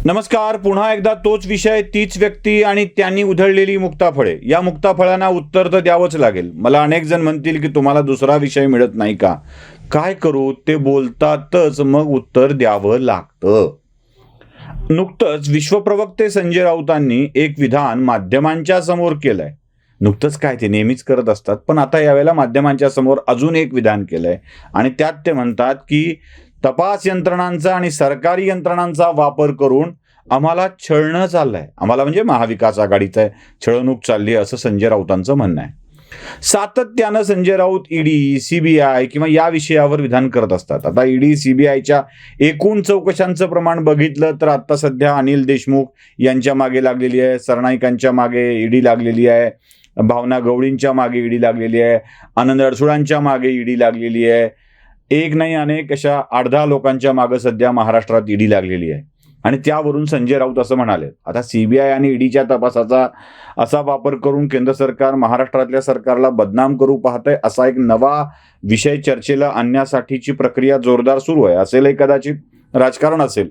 नमस्कार. पुन्हा एकदा तोच विषय, तीच व्यक्ती आणि त्यांनी उधळलेली मुक्ताफळे. या मुक्ताफळांना उत्तर तर द्यावंच लागेल. मला अनेक जण म्हणतील की तुम्हाला दुसरा विषय मिळत नाही का? काय करू, ते बोलतातच, मग उत्तर द्यावं लागतं. नुकतंच विश्वप्रवक्ते संजय राऊतांनी एक विधान माध्यमांच्या समोर केलंय. नुकतंच काय, ते नेहमीच करत असतात, पण आता यावेळेला माध्यमांच्या समोर अजून एक विधान केलंय आणि त्यात ते म्हणतात की तपास यंत्रणांचा आणि सरकारी यंत्रणांचा वापर करून आम्हाला छळणं चाललंय. आम्हाला म्हणजे महाविकास आघाडीचं छळवणूक चालली आहे, असं संजय राऊतांचं म्हणणं आहे. सातत्यानं संजय राऊत ईडी, सीबीआय किंवा या विषयावर विधान करत असतात. आता ईडी, सीबीआयच्या एकूण चौकशांचं प्रमाण बघितलं तर आता सध्या अनिल देशमुख यांच्या मागे लागलेली आहे, सरनाईकांच्या मागे ईडी लागलेली आहे, भावना गवळींच्या मागे ईडी लागलेली आहे, आनंद अडसुळांच्या मागे ईडी लागलेली आहे. एक नाही अनेक अशा 8-10 लोकांच्या मागे सध्या महाराष्ट्रात ईडी लागलेली आहे. आणि त्यावरून संजय राऊत असं म्हणाले, आता सीबीआय आणि ईडीच्या तपासाचा असा वापर करून केंद्र सरकार महाराष्ट्रातल्या सरकारला बदनाम करू पाहतंय, असा एक नवा विषय चर्चेला आणण्यासाठीची प्रक्रिया जोरदार सुरू आहे. असेलही कदाचित, राजकारण असेल,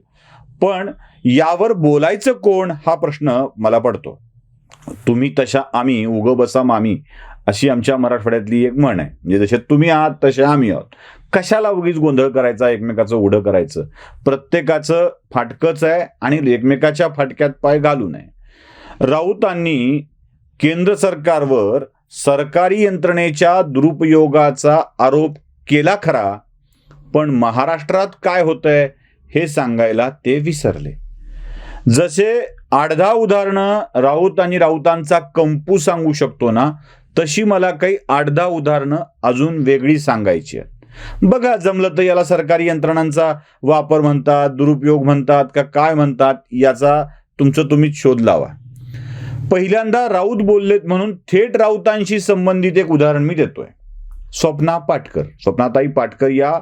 पण यावर बोलायचं कोण, हा प्रश्न मला पडतो. तुम्ही तशा आम्ही, उगं बसा मामी, अशी आमच्या मराठवाड्यातली एक म्हण आहे. म्हणजे जसे तुम्ही आहात तसे आम्ही आहोत. कशाला उगीच गोंधळ करायचा, एकमेकाचं उडं करायचं. प्रत्येकाचं फाटकच आहे आणि एकमेकाच्या फाटक्यात पाय घालू नये. राऊतांनी केंद्र सरकारवर सरकारी यंत्रणेच्या दुरुपयोगाचा आरोप केला खरा, पण महाराष्ट्रात काय होतंय हे सांगायला ते विसरले. जसे 8-10 उदाहरणं राऊत आणि राऊतांचा कंपू सांगू शकतो ना, तशी मला काही 8-10 उदाहरणं अजून वेगळी सांगायची आहेत. बघा, जमलं तर याला सरकारी यंत्रणांचा वापर म्हणतात, दुरुपयोग म्हणतात का काय म्हणतात, याचा तुम्हीच शोध लावा. पहिल्यांदा राऊत बोललेत म्हणून थेट राऊतांशी संबंधित एक उदाहरण मी देतोय. स्वप्नाताई पाटकर या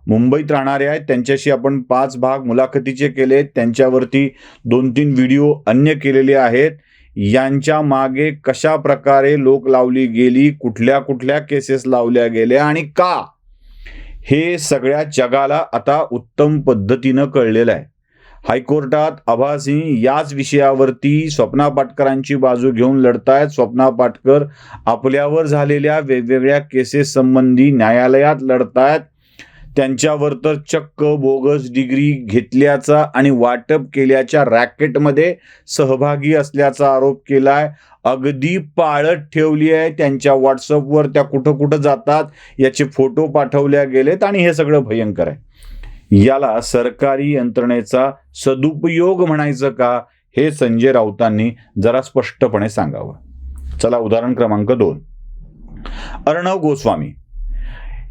मुंबईत राहणाऱ्या आहेत. त्यांच्याशी आपण 5 भाग मुलाखतीचे केले, त्यांच्यावरती 2-3 व्हिडिओ अन्य केलेले आहेत. यांच्या मागे कशा प्रकारे लोक लावली गेली, कुठल्या कुठल्या केसेस लावल्या गेल्या आणि का, हे सगळ्या जगाला आता उत्तम पद्धतीनं कळलेलं आहे. हायकोर्टात आभासिंह याच विषयावरती स्वप्ना पाटकरांची बाजू घेऊन लढतायत. स्वप्ना पाटकर आपल्यावर झालेल्या वेगवेगळ्या केसेस संबंधी न्यायालयात लढतायत. त्यांच्यावर तर चक्क बोगस डिग्री घेतल्याचा आणि वाटप केल्याच्या रॅकेटमध्ये सहभागी असल्याचा आरोप केलाय. अगदी पाळत ठेवली आहे. त्यांच्या व्हॉट्सअपवर त्या कुठं कुठं जातात याचे फोटो पाठवल्या गेलेत आणि हे सगळं भयंकर आहे. याला सरकारी यंत्रणेचा सदुपयोग म्हणायचं का, हे संजय राऊतांनी जरा स्पष्टपणे सांगावं. चला, उदाहरण क्रमांक 2, अर्णव गोस्वामी.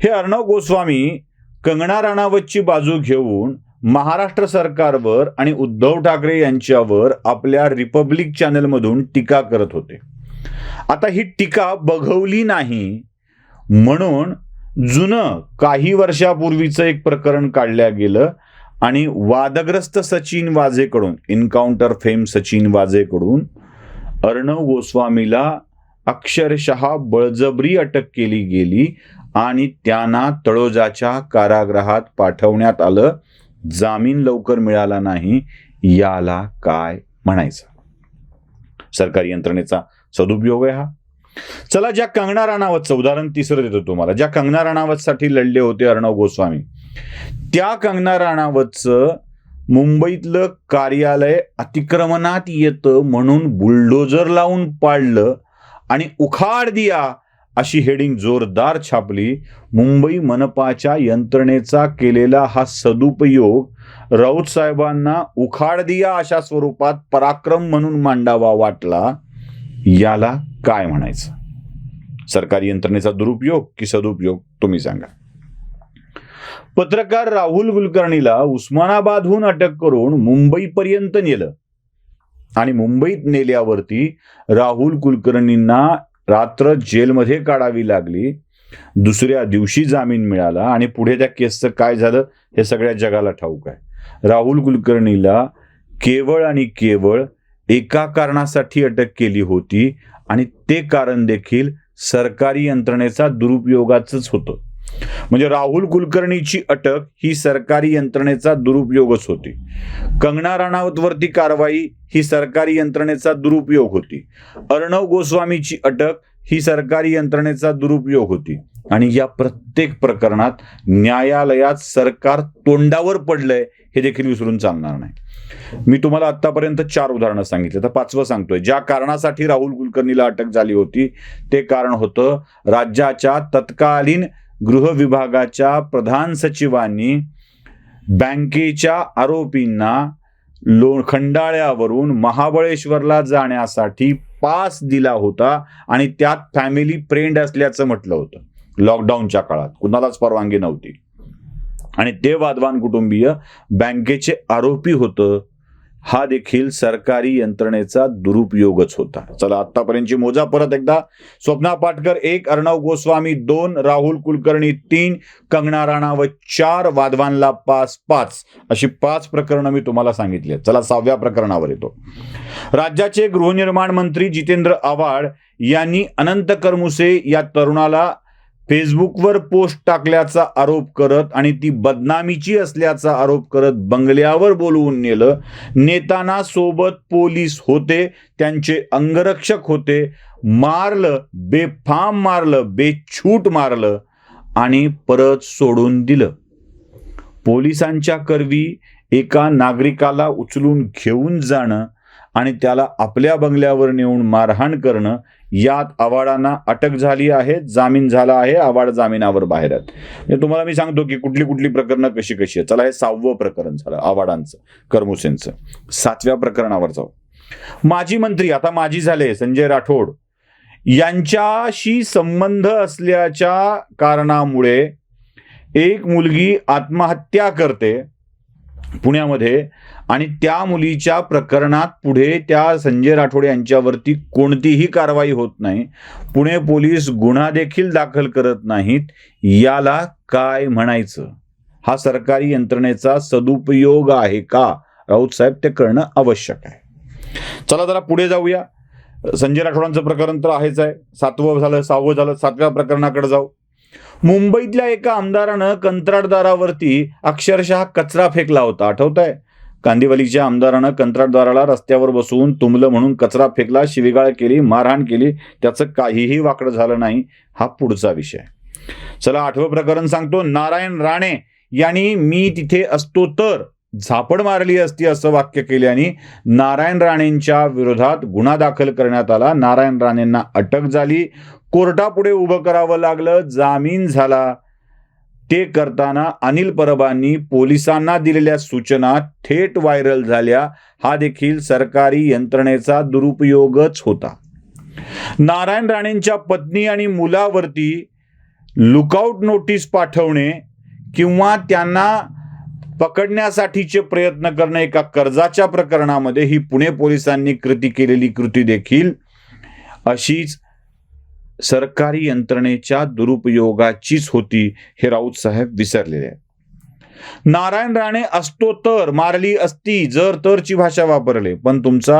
हे अर्णव गोस्वामी कंगना राणावतची बाजू घेऊन महाराष्ट्र सरकारवर आणि उद्धव ठाकरे यांच्यावर आपल्या रिपब्लिक चॅनलमधून टीका करत होते. आता ही टीका बघवली नाही म्हणून जुनं काही वर्षापूर्वीचं एक प्रकरण काढलं गेलं आणि वादग्रस्त सचिन वाझेकडून, इन्काउंटर फेम सचिन वाझेकडून अर्णव गोस्वामीला अक्षरशः बळजबरी अटक केली गेली आणि त्यांना तळोजाच्या कारागृहात पाठवण्यात आलं. जामीन लवकर मिळाला नाही. याला काय म्हणायचं? सरकारी यंत्रणेचा सदुपयोग आहे हा. चला, ज्या कंगना राणावतचं उदाहरण तिसरं देतो तुम्हाला. ज्या कंगना राणावतसाठी लढले होते अर्णव गोस्वामी, त्या कंगना राणावतचं मुंबईतलं कार्यालय अतिक्रमणात येतं म्हणून बुलडोजर लावून पाडलं आणि उखाड दिया अशी हेडिंग जोरदार छापली. मुंबई मनपाच्या यंत्रणेचा केलेला हा सदुपयोग राऊत साहेबांना उखाड दिया अशा स्वरूपात पराक्रम म्हणून मांडावा वाटला. याला काय म्हणायचं? सरकारी यंत्रणेचा दुरुपयोग की सदुपयोग, तुम्ही सांगा. पत्रकार राहुल कुलकर्णीला उस्मानाबादहून अटक करून मुंबईपर्यंत नेलं आणि मुंबईत नेल्यावरती राहुल कुलकर्णींना रात्र जेलमध्ये काढावी लागली. दुसऱ्या दिवशी जामीन मिळाला आणि पुढे त्या केसचं काय झालं हे सगळ्या जगाला ठाऊक आहे. राहुल कुलकर्णीला केवळ आणि केवळ एका कारणासाठी अटक केली होती आणि ते कारण देखील सरकारी यंत्रणेचा दुरुपयोगाचंच होतं. म्हणजे राहुल कुलकर्णीची अटक ही सरकारी यंत्रणेचा दुरुपयोगच होती. कंगना राणावतवरती कारवाई ही सरकारी यंत्रणेचा दुरुपयोग होती. अर्णव गोस्वामीची अटक ही सरकारी यंत्रणेचा दुरुपयोग होती. आणि या प्रत्येक प्रकरणात न्यायालयात सरकार तोंडावर पडलंय हे देखील विसरून चालणार नाही. मी तुम्हाला आतापर्यंत 4 उदाहरणं सांगितले, तर 5वं सांगतोय. ज्या कारणासाठी राहुल कुलकर्णीला अटक झाली होती ते कारण होतं राज्याच्या तत्कालीन गृह विभागाच्या प्रधान सचिवांनी बँकेच्या आरोपींना खंडाळ्यावरून महाबळेश्वरला जाण्यासाठी पास दिला होता आणि त्यात फॅमिली फ्रेंड असल्याचं म्हटलं होतं. लॉकडाऊनच्या काळात कुणालाच परवानगी नव्हती आणि ते वादवान कुटुंबीय बँकेचे आरोपी होतं. हा देखील सरकारी यंत्रणेचा दुरुपयोगच होता. चला आतापर्यंतची मोजा परत एकदा. स्वप्ना पाटकर 1, अर्णव गोस्वामी 2, राहुल कुलकर्णी 3, कंगना राणावत 4, वाधवानला 5 अशी 5 प्रकरणं मी तुम्हाला सांगितली. चला 6व्या प्रकरणावर येतो. राज्याचे गृहनिर्माण मंत्री जितेंद्र आव्हाड यांनी अनंत करमुसे या तरुणाला फेसबुकवर पोस्ट टाकल्याचा आरोप करत आणि ती बदनामीची असल्याचा आरोप करत बंगल्यावर बोलवून नेलं. नेताना सोबत पोलीस होते, त्यांचे अंगरक्षक होते. मारलं, बेफाम मारलं, बेछूट मारलं आणि परत सोडून दिलं. पोलिसांच्या करवी एका नागरिकाला उचलून घेऊन जाणं आणि त्याला आपल्या बंगल्यावर नेऊन मारहाण करणं, यात आव्हाडांना अटक झाली आहे, जामीन झाला आहे. आव्हाड जामिनावर बाहेर आहेत. म्हणजे तुम्हाला मी सांगतो की कुठली कुठली प्रकरणं कशी कशी आहेत. चला हे 6वं प्रकरण झालं आव्हाडांचं, करमुसेंचं. 7व्या प्रकरणावर जाऊ. माजी मंत्री, आता माजी झाले, संजय राठोड यांच्याशी संबंध असल्याच्या कारणामुळे एक मुलगी आत्महत्या करते पुण्यामध्ये आणि त्या मुलीच्या प्रकरणात पुढे त्या संजय राठोड यांच्यावरती कोणतीही कारवाई होत नाही. पुणे पोलीस गुन्हा देखील दाखल करत नाहीत. याला काय म्हणायचं? हा सरकारी यंत्रणेचा सदुपयोग आहे का? राऊत साहेब, ते करणं आवश्यक आहे. चला जरा पुढे जाऊया. संजय राठोडांचं प्रकरण तर आहेच आहे. 7वं झालं, 6वं झालं. 7व्या प्रकरणाकडे जाऊ. मुंबईतल्या एका आमदारानं कंत्राटदारावरती अक्षरशः कचरा फेकला होता. आठवत आहे? कांदिवलीच्या आमदारानं कंत्राटदाराला रस्त्यावर बसवून तुंबलं म्हणून कचरा फेकला, शिवीगाळ केली, मारहाण केली. त्याचं काहीही वाकडं झालं नाही. हा पुढचा विषय. चला 8वं प्रकरण सांगतो. नारायण राणे यांनी मी तिथे असतो तर झापड मारली असती असं वाक्य केल्याने नारायण राणेंच्या विरोधात गुन्हा दाखल करण्यात आला. नारायण राणेंना अटक झाली. कोर्टापुढे उभं करावं लागलं. जामीन झाला. ते करताना अनिल परबांनी पोलिसांना दिलेल्या सूचना थेट व्हायरल झाल्या. हा देखील सरकारी यंत्रणेचा दुरुपयोगच होता. नारायण राणेंच्या पत्नी आणि मुलावरती लुकआउट नोटीस पाठवणे किंवा त्यांना पकडण्यासाठीचे प्रयत्न करणे एका कर्जाच्या प्रकरणामध्ये ही पुणे पोलिसांनी केलेली कृती देखील अशीच सरकारी यंत्रणेच्या दुरुपयोगाचीच होती. हे राऊत साहेब विसरलेले आहेत. नारायण राणे असतो तर मारली असती, जर तरची भाषा वापरले, पण तुमचा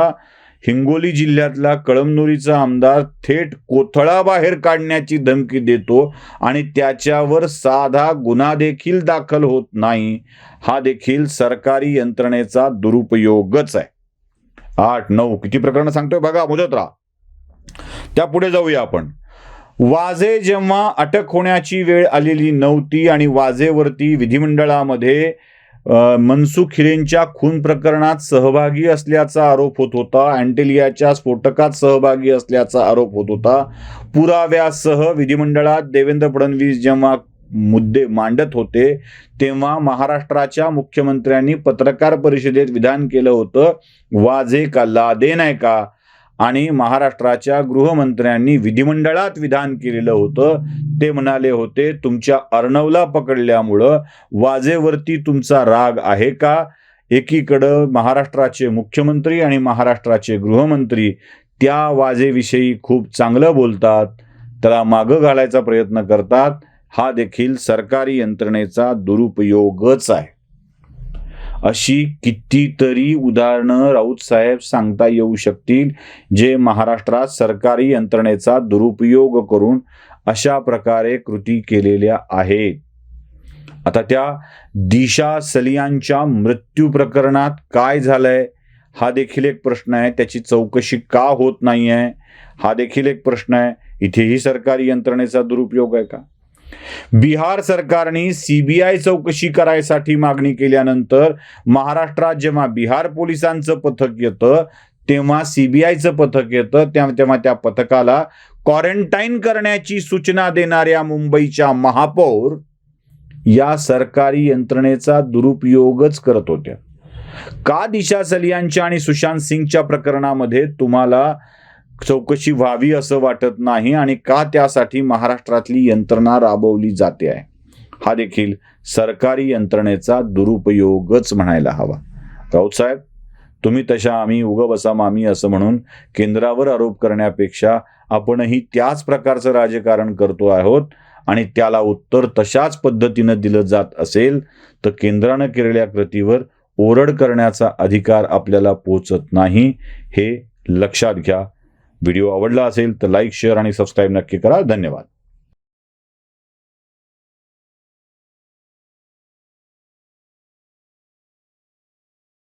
हिंगोली जिल्ह्यातला कळमनुरीचा आमदार थेट कोथळा बाहेर काढण्याची धमकी देतो आणि त्याच्यावर साधा गुन्हा देखील दाखल होत नाही. हा देखील सरकारी यंत्रणेचा दुरुपयोगच आहे. 8, 9 किती प्रकरणं सांगतोय बघा, मोजत राहा. त्या पुढे जाऊया आपण. वाझे जेव्हा अटक होण्याची वेळ आलेली नव्हती आणि वाझेवरती विधिमंडळामध्ये मनसुख हिरेंच्या खून प्रकरणात सहभागी असल्याचा आरोप होत होता. अँटेलियाच्या स्फोटकात सहभागी असल्याचा आरोप होत होता. पुराव्यासह विधिमंडळात देवेंद्र फडणवीस जेव्हा मुद्दे मांडत होते तेव्हा महाराष्ट्राच्या मुख्यमंत्र्यांनी पत्रकार परिषदेत विधान केलं होतं, वाझे का लादेन आहे का? आणि महाराष्ट्राच्या गृहमंत्र्यांनी विधिमंडळात विधान केलेलं होतं. ते म्हणाले होते, तुमच्या अर्णवला पकडल्यामुळं वाझेवरती तुमचा राग आहे का? एकीकडं महाराष्ट्राचे मुख्यमंत्री आणि महाराष्ट्राचे गृहमंत्री त्या वाझेविषयी खूप चांगलं बोलतात, त्याला मागं घालायचा प्रयत्न करतात. हा देखील सरकारी यंत्रणेचा दुरुपयोगच आहे. अशी कितीतरी उदाहरणं राऊत साहेब सांगता येऊ शकतील जे महाराष्ट्रात सरकारी यंत्रणेचा दुरुपयोग करून अशा प्रकारे कृती केलेल्या आहेत. आता त्या दिशा सलियांच्या मृत्यू प्रकरणात काय झालंय हा देखील एक प्रश्न आहे. त्याची चौकशी का होत नाहीये हा देखील एक प्रश्न आहे. इथेही सरकारी यंत्रणेचा दुरुपयोग आहे का? बिहार सरकारने सीबीआय चौकशी करायसाठी मागणी केल्यानंतर महाराष्ट्रात जेव्हा बिहार पोलिसांचं पथक येतं तेव्हा सीबीआयचं पथक येतं, तेव्हा त्या पथकाला क्वारंटाईन करण्याची सूचना देणाऱ्या मुंबईच्या महापौर या सरकारी यंत्रणेचा दुरुपयोगच करत होत्या. का दिशा सलियांच्या आणि सुशांत सिंगच्या प्रकरणामध्ये तुम्हाला चौकशी व्हावी असं वाटत नाही आणि का त्यासाठी महाराष्ट्रातली यंत्रणा राबवली जाते आहे हा देखील सरकारी यंत्रणेचा दुरुपयोगच म्हणायला हवा. राऊत साहेब, तुम्ही तशा आम्ही उग बसा मामी असं म्हणून केंद्रावर आरोप करण्यापेक्षा आपणही त्याच प्रकारचं राजकारण करतो आहोत आणि त्याला उत्तर तशाच पद्धतीनं दिलं जात असेल तर केंद्रानं केलेल्या कृतीवर ओरड करण्याचा अधिकार आपल्याला पोचत नाही, हे लक्षात घ्या. व्हिडिओ आवडला असेल तर लाईक, शेअर आणि सबस्क्राईब नक्की करा. धन्यवाद.